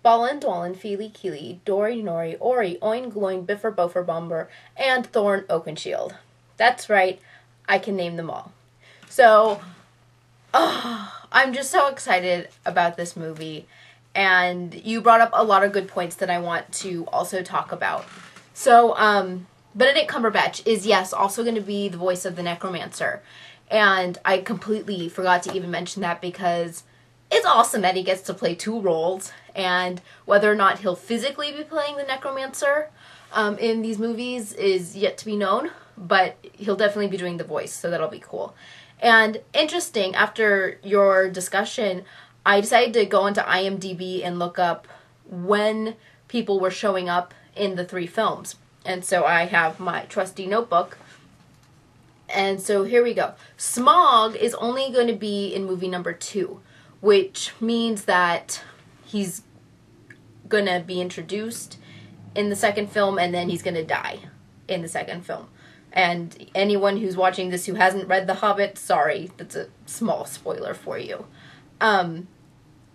Balin, Dwalin, Feely, Keely, Dory, Nori, Ori, Oin, Gloin, Biffer, Bofer, Bomber, and Thorn, Oakenshield. That's right, I can name them all. So, I'm just so excited about this movie, and you brought up a lot of good points that I want to also talk about. So, Benedict Cumberbatch is, yes, also going to be the voice of the Necromancer, and I completely forgot to even mention that because it's awesome that he gets to play two roles, and whether or not he'll physically be playing the Necromancer in these movies is yet to be known, but he'll definitely be doing the voice, so that'll be cool. And interesting, after your discussion, I decided to go into IMDb and look up when people were showing up in the three films. And so I have my trusty notebook. And so here we go. Smaug is only going to be in movie number 2, which means that he's going to be introduced in the second film and then he's going to die in the second film. And anyone who's watching this who hasn't read The Hobbit, sorry, that's a small spoiler for you. And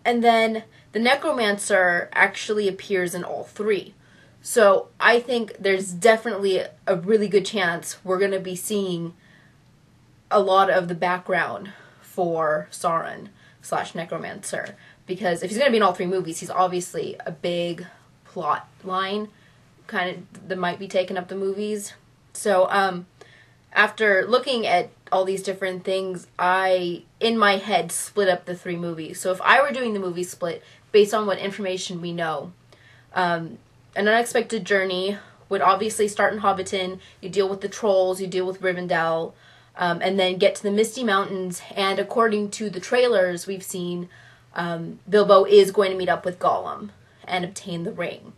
then the Necromancer actually appears in all three. So I think there's definitely a really good chance we're going to be seeing a lot of the background for Sauron / Necromancer. Because if he's going to be in all three movies, he's obviously a big plot line kind of that might be taking up the movies. So, after looking at all these different things, I, in my head, split up the three movies. So if I were doing the movie split, based on what information we know, An Unexpected Journey would obviously start in Hobbiton, you deal with the trolls, you deal with Rivendell, and then get to the Misty Mountains, and according to the trailers we've seen, Bilbo is going to meet up with Gollum and obtain the ring.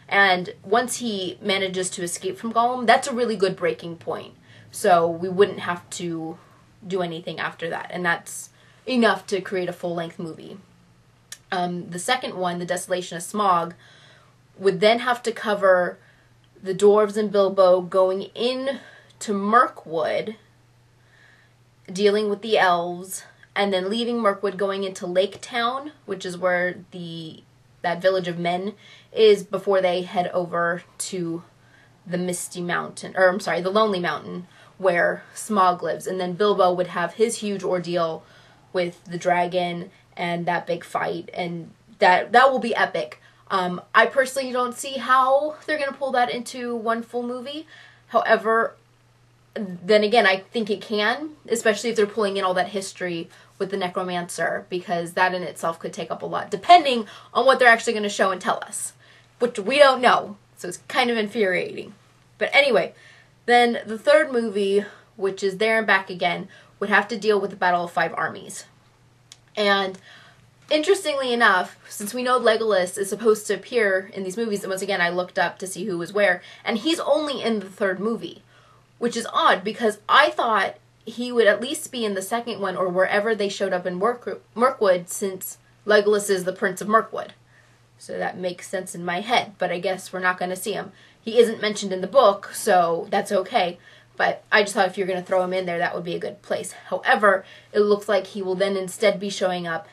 And once he manages to escape from Gollum, that's a really good breaking point. So we wouldn't have to do anything after that. And that's enough to create a full-length movie. The second one, The Desolation of Smaug, would then have to cover the dwarves and Bilbo going in to Mirkwood, dealing with the elves, and then leaving Mirkwood, going into Lake Town, which is where that village of men is, before they head over to the Misty Mountain, or I'm sorry, the Lonely Mountain, where Smaug lives. And then Bilbo would have his huge ordeal with the dragon and that big fight, and that will be epic. I personally don't see how they're going to pull that into one full movie. However, then again, I think it can, especially if they're pulling in all that history with the Necromancer, because that in itself could take up a lot, depending on what they're actually going to show and tell us, which we don't know, so it's kind of infuriating. But anyway, then the third movie, which is There and Back Again, would have to deal with the Battle of Five Armies. And interestingly enough, since we know Legolas is supposed to appear in these movies, and once again I looked up to see who was where, and he's only in the third movie, which is odd because I thought he would at least be in the second one or wherever they showed up in Mirkwood, since Legolas is the Prince of Mirkwood. So that makes sense in my head, but I guess we're not going to see him. He isn't mentioned in the book, so that's okay. But I just thought if you're going to throw him in there, that would be a good place. However, it looks like he will then instead be showing up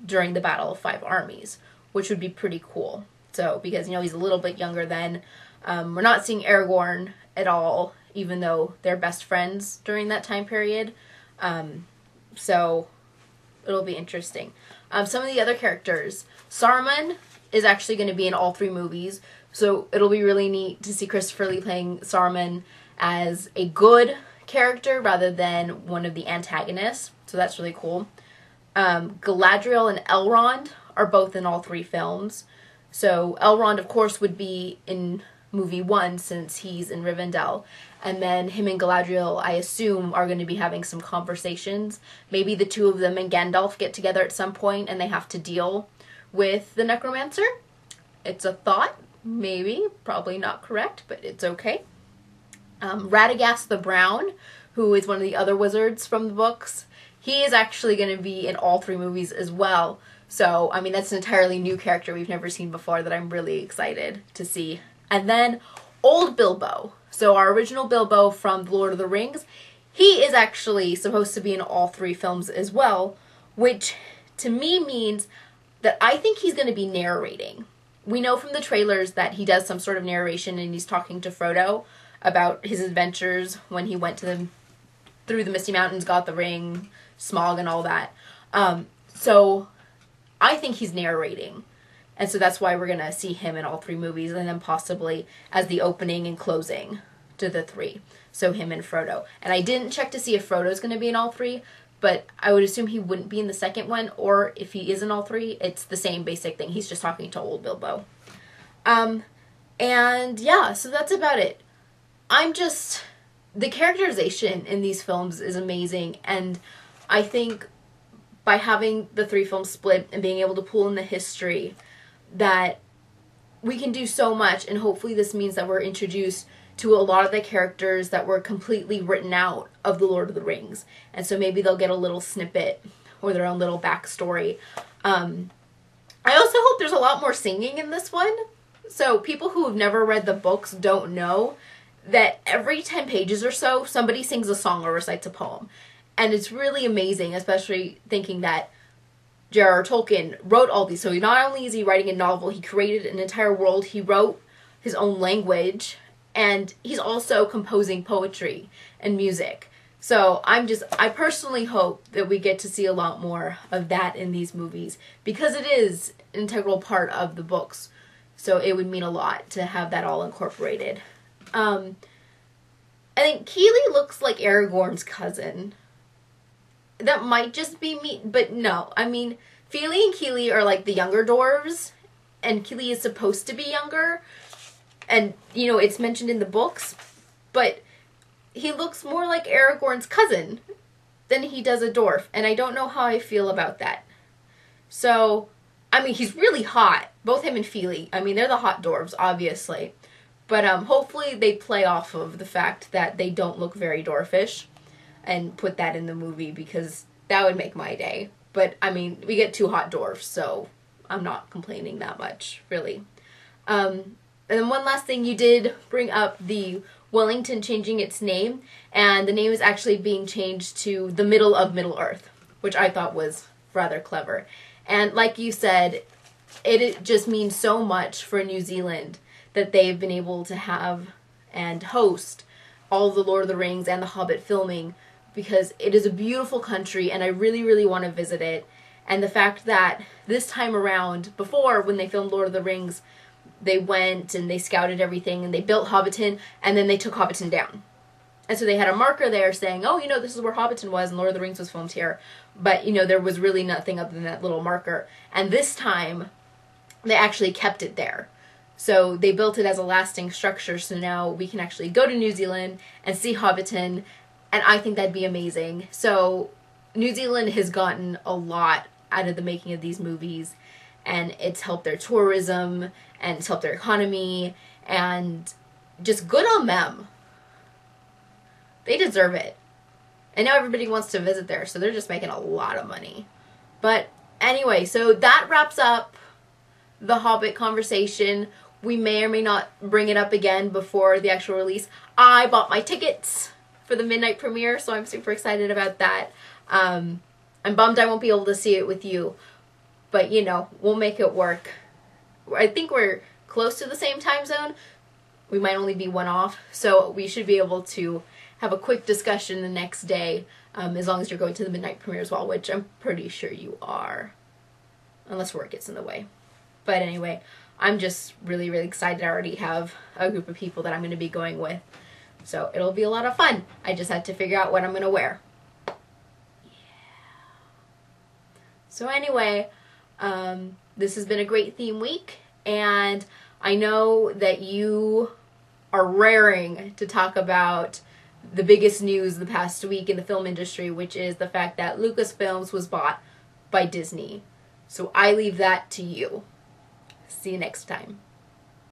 during the Battle of Five Armies, which would be pretty cool. So, because, he's a little bit younger then. We're not seeing Aragorn at all, even though they're best friends during that time period. So, it'll be interesting. Some of the other characters. Saruman is actually going to be in all three movies, so it'll be really neat to see Christopher Lee playing Saruman as a good character rather than one of the antagonists, so that's really cool. Galadriel and Elrond are both in all three films. So Elrond, of course, would be in movie 1 since he's in Rivendell. And then him and Galadriel, I assume, are going to be having some conversations. Maybe the two of them and Gandalf get together at some point and they have to deal with the Necromancer. It's a thought. Maybe. Probably not correct, but it's okay. Radagast the Brown, who is one of the other wizards from the books, he is actually going to be in all three movies as well. So, that's an entirely new character we've never seen before that I'm really excited to see. And then Old Bilbo. So our original Bilbo from The Lord of the Rings, he is actually supposed to be in all three films as well, which to me means that I think he's going to be narrating. we know from the trailers that he does some sort of narration and he's talking to Frodo about his adventures when he went through the Misty Mountains, got the ring, Smaug and all that. So I think he's narrating. And so that's why we're going to see him in all 3 movies, and then possibly as the opening and closing to the 3. So him and Frodo. And I didn't check to see if Frodo's going to be in all 3, but I would assume he wouldn't be in the second one, or if he is in all 3, it's the same basic thing. He's just talking to old Bilbo. And yeah, so that's about it. The characterization in these films is amazing, and I think by having the 3 films split and being able to pull in the history, that we can do so much, and hopefully this means that we're introduced to a lot of the characters that were completely written out of The Lord of the Rings. And so maybe they'll get a little snippet or their own little backstory. I also hope there's a lot more singing in this one. So people who have never read the books don't know that every 10 pages or so, somebody sings a song or recites a poem. And it's really amazing, especially thinking that J.R.R. Tolkien wrote all these. So not only is he writing a novel, he created an entire world, he wrote his own language, and he's also composing poetry and music. So I personally hope that we get to see a lot more of that in these movies, because it is an integral part of the books. So it would mean a lot to have that all incorporated. I think Keeley looks like Aragorn's cousin. That might just be me, but no. I mean, Fili and Keeley are like the younger dwarves, and Keeley is supposed to be younger. And, you know, it's mentioned in the books, but he looks more like Aragorn's cousin than he does a dwarf, and I don't know how I feel about that. So, I mean, he's really hot, both him and Fili. I mean, they're the hot dwarves, obviously. But hopefully they play off of the fact that they don't look very dwarfish and put that in the movie, because that would make my day. But, I mean, we get 2 hot dwarfs, so I'm not complaining that much, really. And then one last thing, you did bring up the Wellington changing its name, and the name is actually being changed to the Middle of Middle-earth, which I thought was rather clever. And like you said, it just means so much for New Zealand that they've been able to have and host all the Lord of the Rings and the Hobbit filming, because it is a beautiful country and I really, really want to visit it. And the fact that this time around, before when they filmed Lord of the Rings, they went and they scouted everything and they built Hobbiton, and then they took Hobbiton down. And so they had a marker there saying, oh, you know, this is where Hobbiton was and Lord of the Rings was filmed here. But, you know, there was really nothing other than that little marker. And this time, they actually kept it there. So they built it as a lasting structure, so now we can actually go to New Zealand and see Hobbiton, and I think that'd be amazing. So New Zealand has gotten a lot out of the making of these movies, and it's helped their tourism, and it's helped their economy, and just good on them. They deserve it. And now everybody wants to visit there, so they're just making a lot of money. But anyway, so that wraps up the Hobbit conversation. We may or may not bring it up again before the actual release. I bought my tickets for the midnight premiere, so I'm super excited about that. I'm bummed I won't be able to see it with you, but, you know, we'll make it work. I think we're close to the same time zone. We might only be 1 off, so we should be able to have a quick discussion the next day, as long as you're going to the midnight premiere as well, which I'm pretty sure you are, unless work gets in the way. But anyway, I'm just really, really excited. I already have a group of people that I'm going to be going with, so it'll be a lot of fun. I just had to figure out what I'm going to wear. Yeah. So anyway, this has been a great theme week, and I know that you are raring to talk about the biggest news the past week in the film industry, which is the fact that Lucasfilms was bought by Disney. So I leave that to you. See you next time.